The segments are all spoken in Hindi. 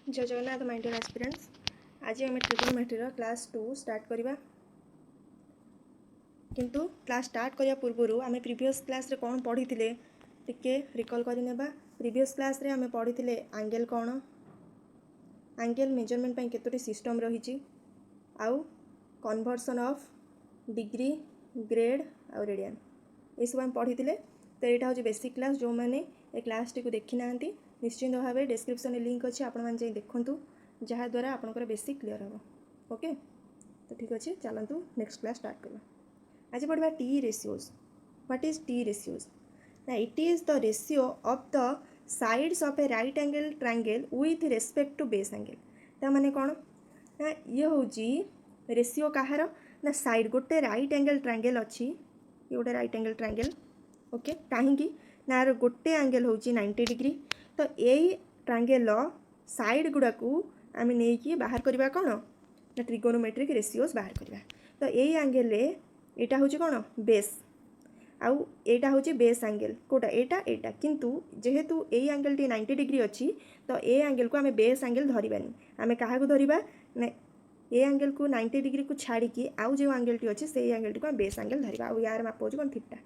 जय जगन्नाथ माय डियर एस्पिरेंट्स। आज आम ट्रिगोनोमेट्री क्लास 2 स्टार्ट करवा। किंतु क्लास स्टार्ट करने पूर्व आम प्रीवियस क्लास रे कौन पढ़ी टिके रिकॉल करनेबा। प्रीवियस क्लास रे आम पढ़ी एंगल कौन, एंगल मेजरमेंट पे केतोटी सिस्टम रही, आउ कन्वर्सन ऑफ डिग्री ग्रेड आउ रेडियन ये सब आम पढ़ी। तो यहाँ हूँ बेसिक क्लास। जो मैंने ए क्लास टी देखी ना निश्चिंत भाव डिस्क्रिप्शन लिंक अच्छी आपण मैंने देखूँ जहाँद्वारा आपंकर बेसिक क्लीयर हम। ओके तो ठीक अच्छे, चलतु नेक्स्ट क्लास स्टार्ट करवा। आज पढ़ा T ratios. What is T ratios? ना it is the ratio of the sides of a right angle triangle with respect to base angle. ता माने कौन ना ये हूँ रेशियो कहार ना साइड गोटे राइट एंगल ट्रायंगल अच्छी, ये गोटे राइट एंगल ट्रायंगल। ओके कहीं ना गोटे एंगल हूँ 90 डिग्री। तो यही ट्रायंगल साइड गुड़ा को आम नहीं बाहर करवा कौन ना ट्रिगोनोमेट्रिक रेशियोज बाहर करवा। तो यही एंगल यहाँ हूँ कौन बेस, आउ यहाँ हूँ बेस एंगल कोटा एटा किंतु जेहेतु यही एंगल टी 90 डिग्री अच्छी तो ये एंगल को आम बेस एंगल धरबानी। आम क्या धरवा ना ये एंगल को 90 डिग्री को छाड़ी आउ जो एंगल टी अच्छी से एंगल टी को बेस एंगल धरवा। आउ यार माप हूँ कौन थीटा,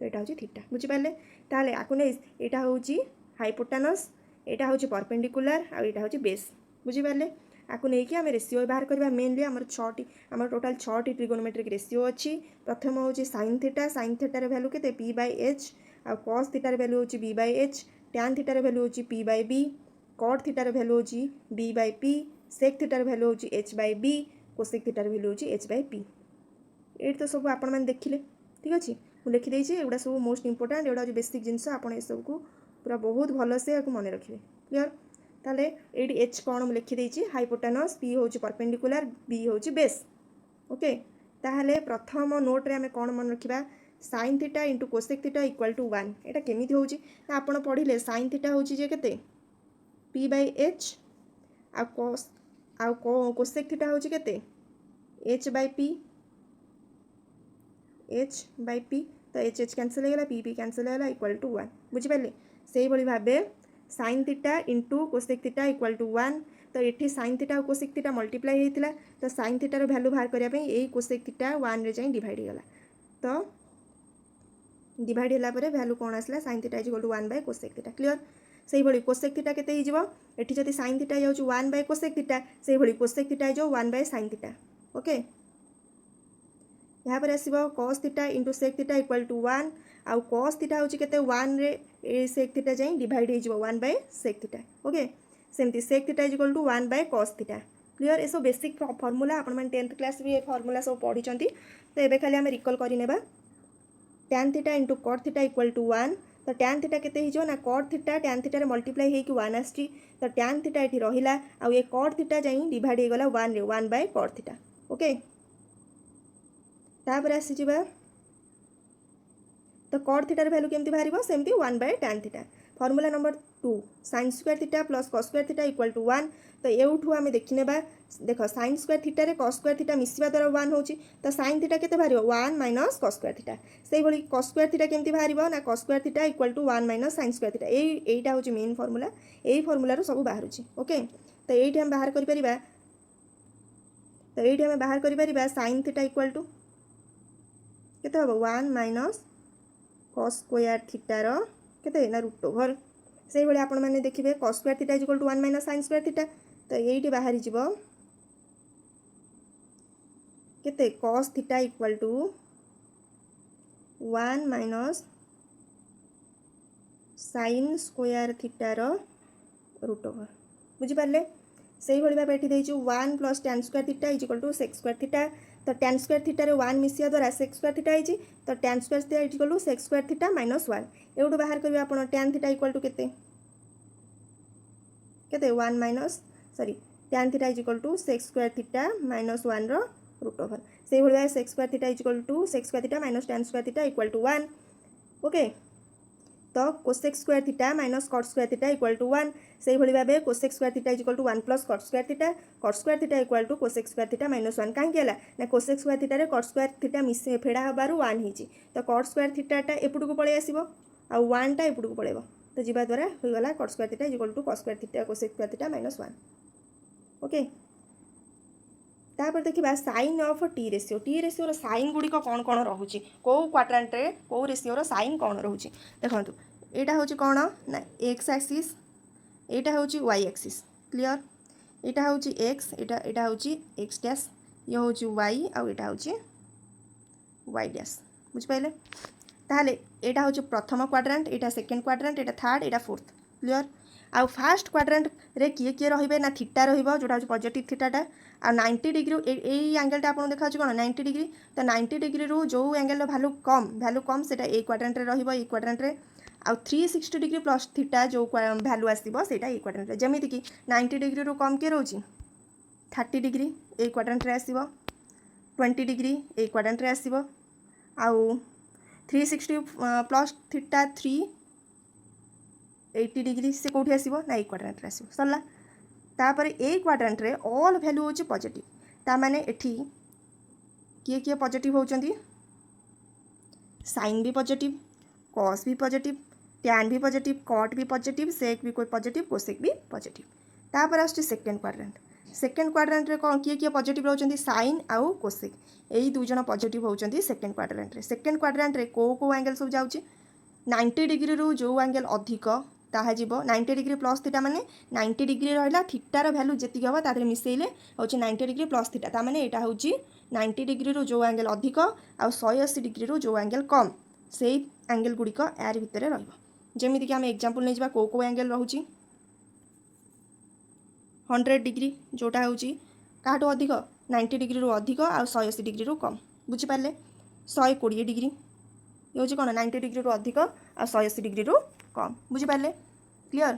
तो यहाँ हूँ थीटा। बुझिपारे ताले आपको नहीं यहाँ हूँ हाइपोटेनस, यहाँ हूँ परपेंडिकुलर आउ यहाँ हूँ बेस। बुझिपारे आपको लेकिन आम रेशियो बाहर करवा। मेनली आम आम टोटाल 6टी ट्रिगोनोमेट्रिक रेशियो अच्छी। प्रथम हूँ साइन थीटा, साइन थीटार भैल्यू के पी बाय एच, आ कॉस थीटार भैल्यू हूँ बी बाय एच, टैन थीटार भैल्यू हूँ पी बाय बी, कॉट थीटार भैल्यू हूँ बी बाय पी, सेक थीटार भैल्यू हूँ एच बाय बी, कोसेक थीटार भैल्यू हूँ एच बाय पी। ये तो सब आपण मैंने देखिले, ठीक अच्छे। मुझे लिखिदेची एगुड़ा सब मोस्ट इंपोर्टाट, एगुड़ा हूँ बेसिक जिनस। आपड़ ये सबको पूरा बहुत भलसे मन रखिए। क्लियर? ताले एटी एच कौन मुझे लिखिदेची हाइपोटेनस, पी हूँ परपेंडिकुलर, बी हूँ बेस। ओके ताहले प्रथम नोट रे आम कौन मन रखा sine theta into cosec theta equal to 1। यहाँ केमी हूँ आप पढ़िले साइन थीटा हूँ के पी बाय एच, आउ कोसेक थीटा हूँ के H by P, H by P. तो एच एच कैंसल होगा, पी पी कैंसल होगा इक्वल टू 1। बुझिपारे से भाव sine theta into cosec theta equal to 1। तो ये साइन थीटा और कोसेक थीटा मल्टीप्लाई होता। तो साइन थीटार भैल्यू बाहर करने यही कोसेक थीटा 1 रे जाए डिवाइड होगा। तो डिवाइड होगा भैल्यू कौन आसला sine theta equal to 1 by cosec theta. Clear? से भाई कोसेक थीटा केते हो ये जब साइन थीटा हो 1 बाय कोसेक थीटा, से भाई कोसेक थीटा हो 1 बाय साइन थीटा। ओके यहाँ पर आसो cos theta into sec theta equal to 1, आउ कॉस थीटा हूँ के 1 रे सेक थीटा जाए डिवाइड हो 1 बाय सेक थीटा। ओके सेमती sec theta equal to 1 by cos theta. Clear? ये सब बेसिक फॉर्मूला आपण मैंने 10th क्लास भी ये फॉर्मूला सब पढ़ी। तो ये खाली आम रिकल करनेबा tan theta into cot theta equal to 1। तो टैन थीटा केते हो ना cot theta tan theta multiply होकर 1 आसी। तो टैन थीटा ये रहा आउ ये कॉट थीटा जाए डिवाइड होगला 1 रे 1 बाय कॉट थीटा। ओके तापर आसीजा तो कॉट थीटार भैल्यू केमती बाहर सेमती 1 by tan theta. Formula number 2 sine square theta plus cos square theta equal to 1। तो एठू आम देखने देख साइन स्क्वायर थीटा रे कॉस स्क्वायर थीटा मिसवा द्वारा 1 हो। तो साइन थीटा केते बाहर 1 माइनस कॉस स्क्वायर थीटा। से भाई कॉस स्क्वायर थीटा केमती बाहर ना cos square theta equal to 1 minus sine square theta. यहीटा हूँ मेन फॉर्मूला, यही फॉर्मूला सब बाहर। ओके तो ये आम बाहर कर बाहर कर साइन थीटा इक्वल टू केते हम 1 माइनस कॉस स्क्वायर थीटार केते ना रूट ओवर। से भाई आपण मैंने देखिए cos square theta equal to 1 minus sine square theta. तो ये बाहर केते cos theta equal to 1 minus sine square थीटार रूट ओवर। बुझिपारे से भाई भाव ये 1 plus tan square theta is equal to sec square theta. तो टैन स्क्वायर थीटा 1 मिसिया द्वारा सेक स्क्वायर थीटा होती। तो tan square theta is equal to sec square theta minus 1। एवटू बाहर करेंगे आप टैन थीटा इक्वल टू केते 1 minus sorry tan theta is equal to sec square theta minus 1 रो रूट ओवर। से भाई sec square theta is equal to sec square theta minus tan square theta equal to 1। Okay तो cosec square theta minus cot square theta equal to 1। से भाई भाव cosec square theta is equal to 1 plus cot square theta, cot square theta equal to cosec square theta minus 1। कहीं ना cosec square theta cot square theta फेड़ा हबार 1 हो। तो कॉट स्क्वायर थीटाटा एपटू को पलि आसो आ 1 टा एपटू को पड़ेब। तो जीवा द्वारा होगला cot square theta equal to cos square theta cosec square theta -1 okay. तापर देखिबा साइन ऑफ टी रेशियो रो साइन गुडी को कोन कोन रहउची को क्वाड्रेंट रे को रेशियो रो साइन कोन रहउची देखंतु एटा होची कोन ना x एक्सिस एटा होची y एक्सिस क्लियर एटा होची x एटा होची x डैश ये होची y आ एटा होची y डैश बुझ पाइले ताहले एटा होची प्रथम क्वाड्रेंट एटा सेकंड क्वाड्रेंट एटा थर्ड एटा फोर्थ क्लियर आ फर्स्ट क्वाड्रेंट रे किए किए रहिबे ना थीटा रहिबो जोटा होची पॉजिटिव थीटाटा आ 90 डिग्री एई एंगल टा आपन देखा कोन 90 डिग्री तो 90 डिग्री रु जो एंगल वैल्यू कम सेटा ए क्वाड्रेंट रे रहिबो ए क्वाड्रेंट रे आ 360 डिग्री प्लस थीटा जो वैल्यू आसीबो सेटा ए क्वाड्रेंट रे जेमिति कि 90 डिग्री रु कम के रहउची 30 डिग्री ए क्वाड्रेंट रे आसीबो 20 डिग्री ए क्वाड्रेंट रे आसीबो आ 360 प्लस थीटा 380 डिग्री से कोठी आसीबो ना ए क्वाड्रेंट रे आसीबो सरला तापर ए क्वाड्रेंट रे ऑल वैल्यू होची पॉजिटिव ता माने एठी किए किए पॉजिटिव होचंदी साइन भी पॉजिटिव cos भी पॉजिटिव tan भी पॉजिटिव cot भी पॉजिटिव sec भी कोई पॉजिटिव cosec भी पॉजिटिव तापर आछी सेकंड क्वाड्रेंट रे कोन किए किए पॉजिटिव रहउचंदी sin आउ cosec एई दु जण पॉजिटिव होचंदी सेकंड क्वाड्रेंट रे को एंगल सब जाउची 90 डिग्री रु जो एंगल अधिक ताहा जीवो 90 डिग्री प्लस थीटा माने 90 डिग्री रहला थीटा रो वैल्यू जेति हबो तादरे मिसेइले होची 90 डिग्री प्लस थीटा ता माने एटा होची 90 डिग्री रु जो एंगल अधिक आ 180 डिग्री रु जो एंगल कम सेई एंगल गुडी को यार भितरे रहइबो जेमिति कि हम एग्जांपल नै जिबा को एंगल रहउची 100 डिग्री जोटा होची काटो अधिक 90 डिग्री रु अधिक आ 180 डिग्री रु कम बुझी पाले 120 डिग्री ये होची कोन 90 डिग्री रु अधिक आ 180 डिग्री रु कम बुझी पाले क्लियर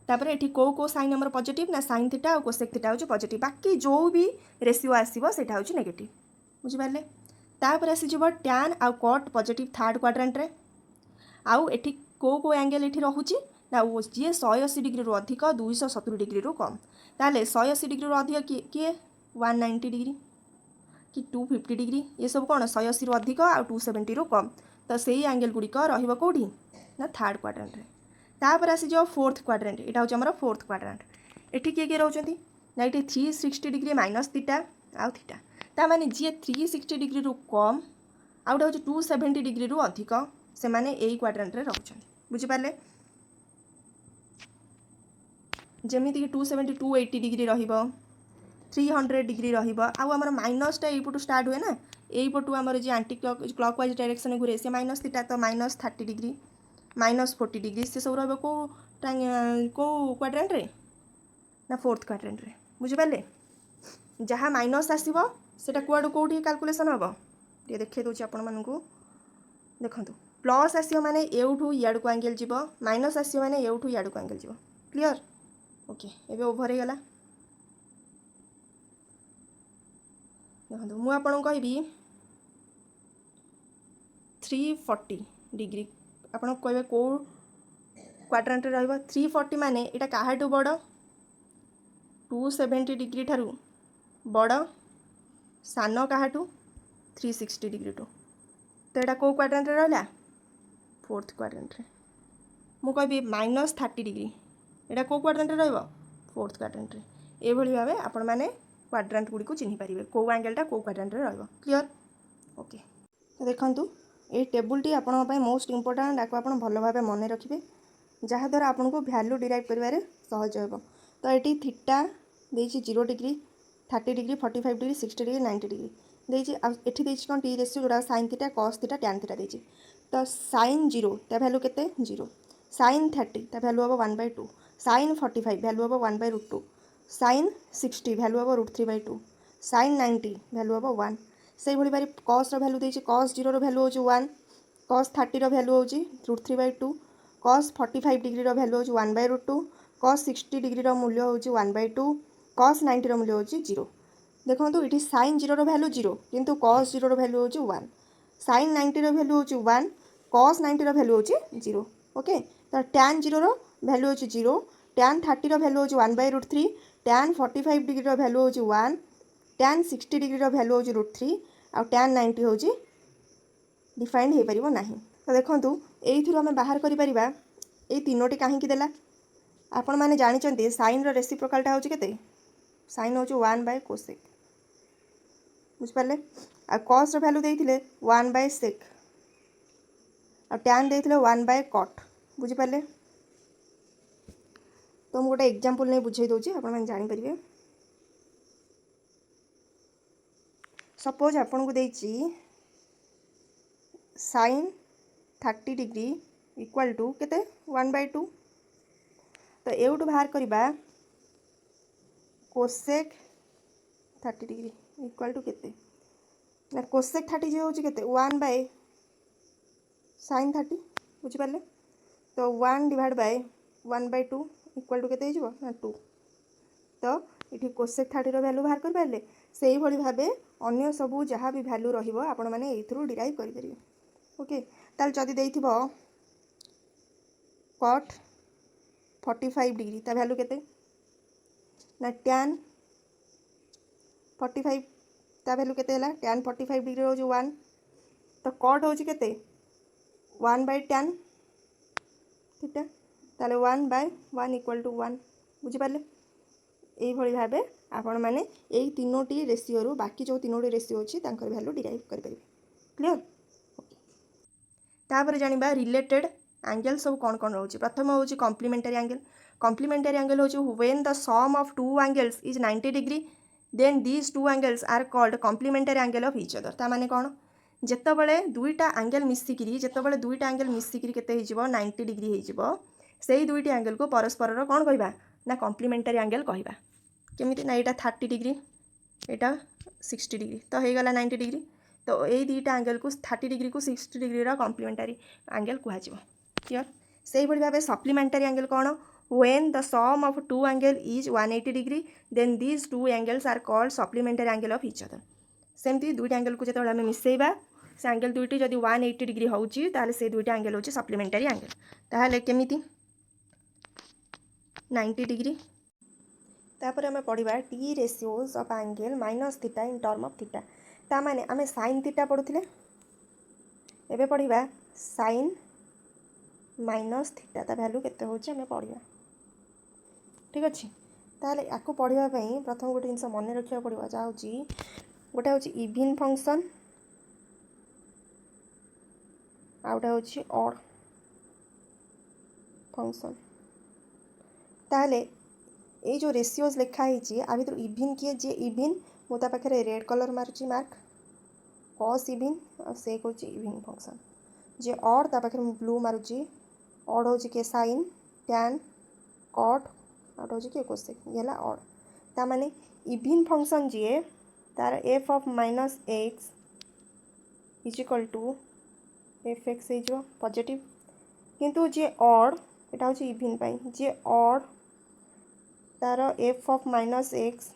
तापर एठी को साइन नंबर पॉजिटिव ना साइन थीटा और कोसेक थीटा होची पॉजिटिव बाकी जो भी रेशियो आसीबो सेटा होची नेगेटिव बुझी पाले तापर आसी जीवो tan आ cot पॉजिटिव थर्ड क्वाड्रेंट रे आउ एठी को एंगल एठी रहउची ना जे 180 डिग्री रु अधिक 270 डिग्री रु कम ताले 180 डिग्री रु अधिक के 190 डिग्री कि 250 डिग्री ये सब कोन 180 रु अधिक आ 270 रु कम तो सेही एंगल गुडी को रहिबो कोठी ना थर्ड क्वाड्रेंट रे तापर आसी जो फोर्थ क्वाड्रेंट एटा होची हमर फोर्थ क्वाड्रेंट एठी के रहउचंती ना एठी 360 डिग्री माइनस थीटा आ थीटा ता माने जे 360 डिग्री रु कम आउटा होची 270 डिग्री रु अधिक से माने एई क्वाड्रेंट रे रहउचंती बुझी पाले जेमिति कि 270 280 डिग्री रहिबो 300 डिग्री रहिबो आ हमर माइनस टा एई पटु स्टार्ट हुए ना एई पटु हमर जे एंटी क्लॉकवाइज डायरेक्शन घुरे से माइनस थीटा तो माइनस 30 डिग्री माइनस 40 डिग्री से सब रहिबो को क्वाड्रेंट रे ना फोर्थ क्वाड्रेंट रे बुझी पाले जहाँ माइनस आसीबो सेटा कुआडू कोठी कैलकुलेशन हबो ये देखे दोची आपण मानकू देखंतु प्लस आसीबो माने एउठू याडू को एंगल जीवो माइनस आसीबो माने एउठू याडू को एंगल जीवो क्लियर ओके एबे ओभर हे गला देखंतु मु आपण कहबी 340 डिग्री आपण कहबे को क्वाड्रेंट रे रहइबो 340 माने एटा काहाटू बड़ 270 डिग्री ठारू बड़ सानो काहाटू 360 डिग्री टू तो एटा को क्वाड्रेंट रे रहला फोर्थ क्वाड्रेंट रे मु कहबी माइनस 30 डिग्री एटा को क्वाड्रेंट रे रहइबो फोर्थ क्वाड्रेंट रे ए भली भाबे आपण माने क्वाड्रेंट गुडी को चिन्हि पारिबे को एंगल टा को क्वाड्रेंट रे रहइबो क्लियर ओके तो देखंतु ए टेबुल टी आपण पय मोस्ट इंपोर्टेंट आको आपण भलो भाबे मन रखिबे जहा द्वारा आपण को वैल्यू डिराइव करिवारे सहज होबो तो एटी थीटा देछि 0 degree 30 degree 45 degree 60 degree 90 degree देछि एठी देछि कोन टी रेशियो जोडा sin theta cos theta tan theta देछि तो sin 0 ता वैल्यू केते 0 sin 30 ता वैल्यू हबो 1/2 sin 45 वैल्यू हबो 1/√2 sin 60 वैल्यू हबो √3/2 sin 90 वैल्यू हबो 1 सेही भली बारी cos रो वैल्यू देछि cos 0 रो वैल्यू होछि 1 cos 30 रो वैल्यू होछि √3/2 cos 45 डिग्री रो वैल्यू होछि 1/√2 cos 60 डिग्री रो मूल्य होछि 1/2 cos 90 रो मूल्य होछि 0 देखंतु इठी sin 0 रो वैल्यू 0 किंतु cos 0 रो वैल्यू होछि 1 sin 90 रो वैल्यू होछि 1 cos 90 रो वैल्यू होछि 0 ओके तो tan 0 रो वैल्यू होछि 0 tan 30 रो वैल्यू होछि 1/√3 tan 45 डिग्री रो वैल्यू होछि 1 tan 60 डिग्री रो वैल्यू होछि √3 आ tan 90 होछि डिफाइंड हे परिबो नाही तो देखंतु एइथिरो हम बाहर करि परिबा ये तीनोटी कहीं देला आपण मैंने जानते साइन रेसिप्रोकालटा हूँ केते साइन हूँ 1/कोसेक बुझिपारे आ कॉस वैल्यू देते 1/सेक आ टैन देते 1/कट बुझिपारे तो मुझे गोटे एग्जांपल नहीं बुझे दूसरी आप जापर सपोज आपन को देची साइन 30 डिग्री इक्वल टू केते 1/2 तो एवटू बाहर करवा कोसेक 30 डिग्री इक्वल टू केते ना कोसेक 30 जो होची केते 1/sin 30 बुझिपारे तो 1 डिवाइड बाय 1/2 इक्वल टू केते हो ना 2 तो ये कोसेक 30 वैल्यू बाहर कर पारे से ही भाव अन्य सबू जहाँ भी वैल्यू रही आपण मैंने ये डिराइव करेंगे ओके ताल जदि देथिबो कट 45 डिग्री ता वैल्यू केते ना टैन 45 ता वैल्यू केते हला टैन 45 डिग्री हो 1 तो कट हो केते 1/tan थीटा ताले 1/1 इक्वल टू 1 बुझिपारे यही भाव आपण मैंने यही तीनोटी रेसीओ रु बाकी जो तीनोटी रेसीओ अच्छी वैल्यू डिराइव करेंगे क्लियर तापर जानिबा रिलेटेड एंगल सब कौन कौन रोचे प्रथम हूँ कॉम्प्लीमेंटरी एंगल हूँ when the sum of two angles is 90 degree then these two angles are called complementary angle of each other ता माने कौन जेतबले दुईटा एंगल मिसिकी जेतबले दुईटा एंगल मिसिकी केते हिजिबो 90 डिग्री हिजिबो सेही दुईटी एंगल को परस्पर कौन कहबा ना कॉम्प्लीमेंटरी एंगल कहबा केमिति ना एटा 30 डिग्री एटा 60 डिग्री तो हो गला 90 डिग्री तो यही दुईटा एंगल को 30 डिग्री को 60 डिग्री कॉम्प्लीमेंटरी एंगल कहुआ क्लियर से भाव सप्लीमेंटरी एंगल कौन when the sum of two angle is 180 degree then these two angles are called supplementary angle of each other सेमती दुईटा एंगल को जो आम मिसेबा से एंगल दुईटी जब 180 डिग्री होची ताले से दुईटा एंगल होची सप्लीमेंटरी एंगल ताहले केमिति 90 डिग्री तापर आम पढ़ा T ratios of angle minus theta in term of theta ता माने आम साइन थीटा पढ़ुले एबे पढ़ा साइन माइनस थीटा ता वैल्यू केते होची आम पढ़ा ठीक अच्छे ताहले याकू पढ़ाई प्रथम गोटे जिनस मन रखा पड़ो जहाँ गोटे हूँ इविन फंक्शन आउटा हूँ ऑड फंक्शन ताहले ये जो रेशियोज लिखाई आ भर इविन किए जे इविन मुझे पाखे रेड कलर मार्ची मार्क कॉस इविन और से कौन इविन फंक्शन जे ऑड ता पाखे ब्लू मारुची ऑड हूँ किए साइन टैन कट आउट हूँ किए कोसेक ये ऑड ता माने इविन फंक्शन जी तार f of minus x is equal to f x हो पॉजिटिव किंतु जे ऑड एटा हूँ इविन पाई जे ऑड तार f of minus x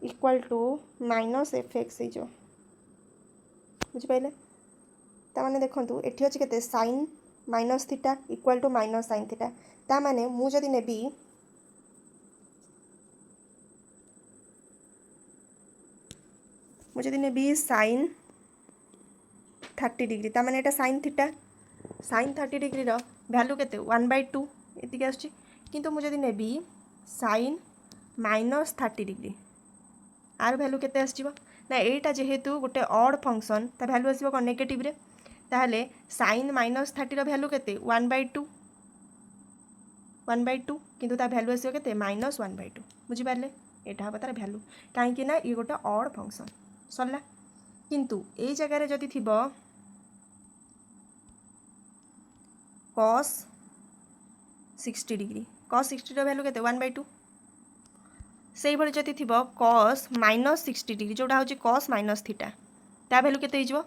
equal to minus f x हो बुझिपारे ताने देखो ये अच्छे के sine minus theta equal to minus sine theta ता माने मु जदि नेबी मुझे नेबी साइन 30 डिग्री ता माने एटा sine theta sine 30 degree value केते 1/2 एतिक आछी किंतु मुझे नेबी साइन माइनस 30 डिग्री आर वैल्यू केते आछिबो ना एटा जेहेतु गोटे ऑड फंक्शन ता वैल्यू आसीबो कोन नेगेटिव रे ताहले साइन माइनस 30 वैल्यू केते 1/2 किंतु ता वैल्यू आसीबो केते माइनस 1/2 बुझी पारले एटा हम तार वैल्यू कहीं ना ये गोटे ऑड फंक्शन सरला किंतु ए जगह जदि थिबो cos 60 डिग्री cos 60 वैल्यू केते 1/2 से भाई जदि थी cos माइनस 60 डिग्री जोटा हूँ cos माइनस थीटा ता वैल्यू केते हो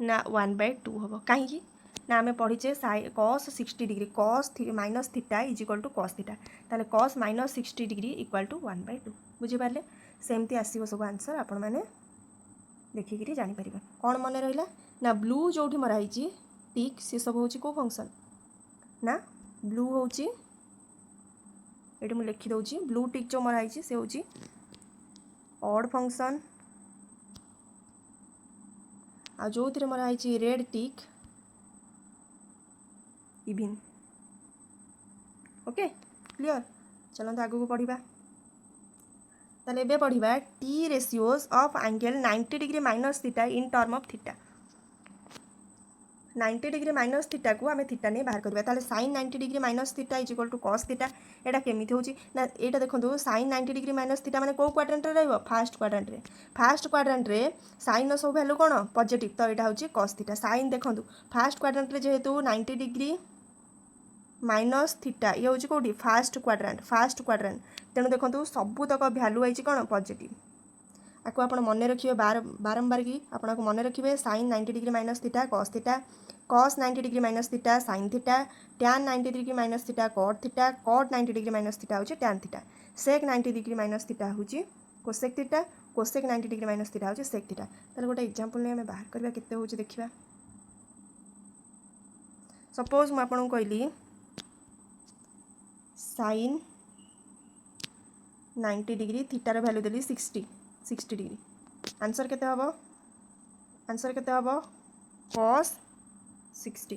ना 1/2 हम कहीं ना आम पढ़ीचे cos 60 degree cos minus theta is equal to cos theta ताले cos minus 60 degree equal to 1/2 बुझीपारे सेमती आसो सब आंसर आपण मैंने देखिकी जापर कौन मन रहा ना ब्लू जो मराई टिक सी सब हूँ कौ फंक्शन ना ब्लू हूँ ये मुझे लिखिदे ब्लू टिक जो मराई से हूँ ऑड फंक्शन आ जो थी मरा है रेड टिक इविन। Okay clear. चलते आगू पढ़ा ताले एबे पढ़ा T ratios of angle 90 degree minus theta in term of theta. 90 degree minus theta को आम थीटा नहीं बाहर करवा ताले sine 90 degree minus theta is equal to cos theta. एटा केमिति होची ना एटा देखंतु साइन 90 डिग्री माइनस थीटा माने को क्वाड्रेंट रे रहइबो फर्स्ट क्वाड्रेंट रे। फर्स्ट क्वाड्रेंट रे साइन नो सब वैल्यू कोन पॉजिटिव तो एटा होची कॉस थीटा। साइन देखंतु फर्स्ट क्वाड्रेंट रे जेहेतु 90 डिग्री माइनस थीटा ये हूँ कौटी फास्ट क्वाड्रेंट तेणु देखो सबूतक भैल्यू आई कौन पॉजिटिव। आपको आप मन रखिए बारंबार की आपको मन रखिए sine 90 degree minus theta cos 90 degree minus theta sine theta tan 90 degree minus theta cot 90 degree minus theta हूँ tan theta sec 90 degree minus theta हूँ कोसेक 90 डिग्री माइनस थीटा हूँ सेक थीटा। ताहले गोटे एग्जांपल नहीं आम बाहर करवा केते होची देखिबा। सपोज मु आपन कहली साइन 90 डिग्री थीटार भैल्यू देली 60 डिग्री आंसर केते हबो cos 60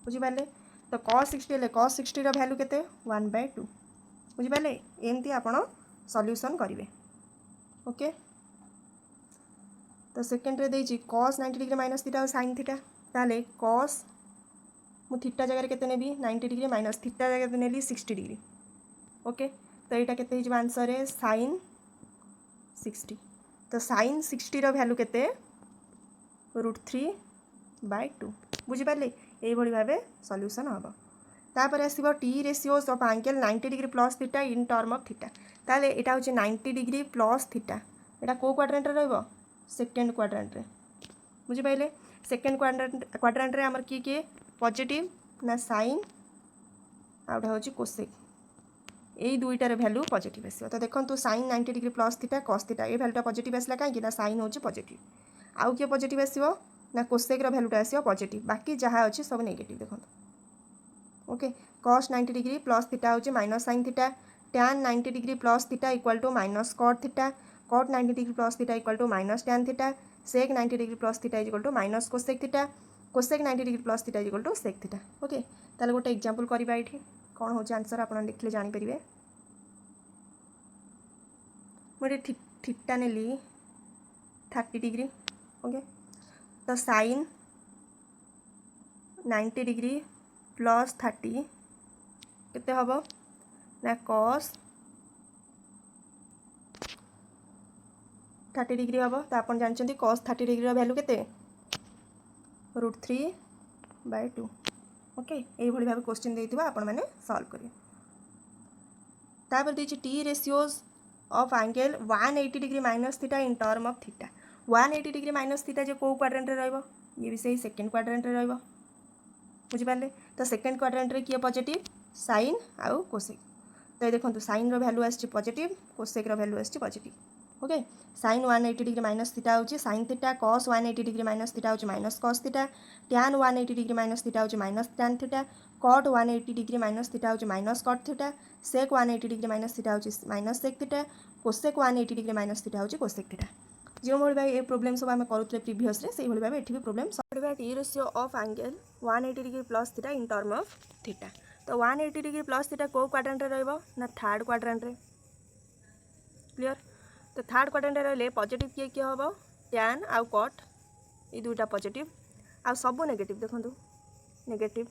बुझिपारे। तो cos 60 हेले cos 60 रो भैल्यू केते 1/2 बुझिपारे। एमती आपण सॉल्यूशन करिवे। ओके तो सेकेंड रे देछि cos 90 डिग्री माइनस थीटा और sin थीटा ताले cos मु थीटा जगह केते नेबी 90 डिग्री माइनस थीटा जगह नेली 60 डिग्री। ओके तो यहाँ के आंसर है साइन 60। तो साइन 60 रो भैल्यू केते √3/2 बुझिपारे। यही भाव सॉल्यूशन हम तापर आसो T ratios of angle 90 degree plus theta in term of theta. ताले एटा होची 90 डिग्री प्लस थीटा एटा को क्वाड्रेंट रे रहइबो सेकंड क्वाड्रेंट रे बुझिपारे। सेकंड क्वाड्रेंट रे हमर किए पॉजिटिव ना साइन आउटा होची कोसेक यही दुईटार भैल्यू पॉजिटिव आसो। तो देखो sine 90 degree plus theta cos theta ये भैल्यूटा पॉजिटिव आसला कहीं ना साइन होची पॉजिटिव आउ किए पॉजिटिव आसो ना कोसेक रो भैल्यूटा आसो पॉजिटिव बाकी जहाँ अच्छी सब नेगेटिव देखो। Okay cos 90 degree plus theta होची minus sine theta tan 90 degree plus theta equal to minus cot theta cot 90 degree plus theta equal to minus tan theta sec 90 degree plus theta equal to minus cosec theta cosec 90 degree plus theta equal to sec theta. Okay ताले गोटे एग्जांपल करबा एठी कौन हो आंसर आप देखले जानी परिवे। मुझे थीटा नेली 30 डिग्री। ओके तो साइन 90 डिग्री प्लस 30 केते हबो ना cos 30 डिग्री हबो। तो आप जानते cos 30 डिग्री भैल्यू केते √3/2। ओके यही भाव क्वेश्चन देइथिबा आपण माने सॉल्व करिए। तापर देछि T ratios of angle 180 degree minus theta in term of theta. 180 degree minus theta जो को क्वाड्रेंट रे रहइबो ये भी सही सेकंड क्वाड्रेंट रे रहइबो बुझिपारे। तो सेकंड क्वाड्रेंट रे किए पॉजिटिव साइन आउ कोसेक। तो ये देखो साइन रो भैल्यू आछि पॉजिटिव कोसेक रो भैल्यू आछि positive. Okay sine 180 degree minus theta होची sine theta cos 180 degree minus theta होची minus cos theta tan 180 degree minus theta होची minus tan theta cot 180 degree minus theta होची minus cot theta sec 180 degree minus theta होची minus sec theta cosec 180 degree minus theta होची cosec थीटा। जो भाई ये प्रोब्लेम सब आम करूँ प्रीवियस से भाव ये भी प्रोब्लेम पढ़ा T ratio of angle 180 degree plus theta in term of theta. तो 180 डिग्री प्लस थीटा को क्वाड्रेंट रे रहइबो ना थर्ड क्वाड्रेंट रे क्लियर। तो थर्ड क्वाड्रेंट रे पॉजिटिव किए किए हम टैन आउ कट ये दुईटा पॉजिटिव आउ सब नेगेटिव देखो नेगेटिव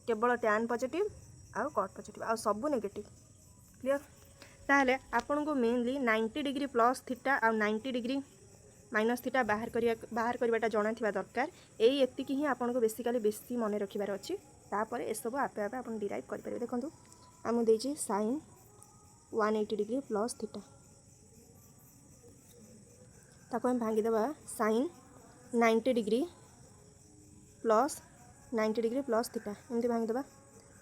केवल टैन पॉजिटिव आउ कट पॉजिटिव आउ सब नेगेटिव क्लियर। ताहले आपन को मेनली 90 डिग्री प्लस थीटा आउ 90 डिग्री माइनस थीटा बाहर करवाटा जना थिबा दरकार। यही एतिकी ही आपन को बेसिकली बेसी मन रखिबार अछि तापर ए सब आपे आपे आपन डिराइव करि परिबे। देखंतु आमु देछि sin 180 डिग्री प्लस थीटा ताको हम भांगी देबा sin 90 डिग्री प्लस थीटा एमती भांगी देबा।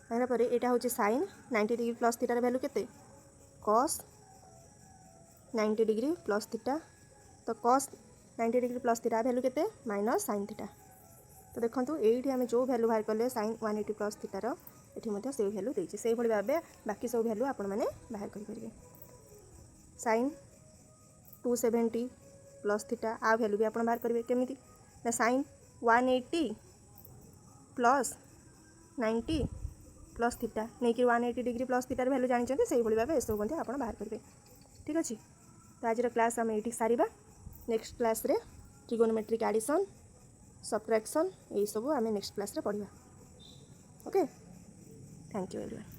भांगला परे एटा होछि sin 90 डिग्री प्लस थीटार वैल्यू केते cos 90 डिग्री प्लस थीटा। तो cos 90 degree plus theta value केते माइनस sin थीटा। तो देखंतु एठी हम जो वैल्यू बाहर करले sin 180 प्लस थीटार एठी मध्ये से वैल्यू देछि से भली भाबे बाकी सब वैल्यू आपण माने बाहर करि परिबे। sin 270 प्लस थीटा आ वैल्यू भी आपण बाहर करिवे केमिति ना sin 180 प्लस 90 प्लस थीटा नहीं कि 180 डिग्री प्लस थीटार भैल्यू जानते से भाव एसबू आप बाहर करेंगे। ठीक अच्छे तो आज क्लास आम ये सारिबा। नेक्स्ट क्लास रे ट्रिगोनोमेट्रिक एडिशन सब्ट्रैक्शन यही सब आम नेक्स्ट क्लास रे पढ़िबा। Okay thank you everyone.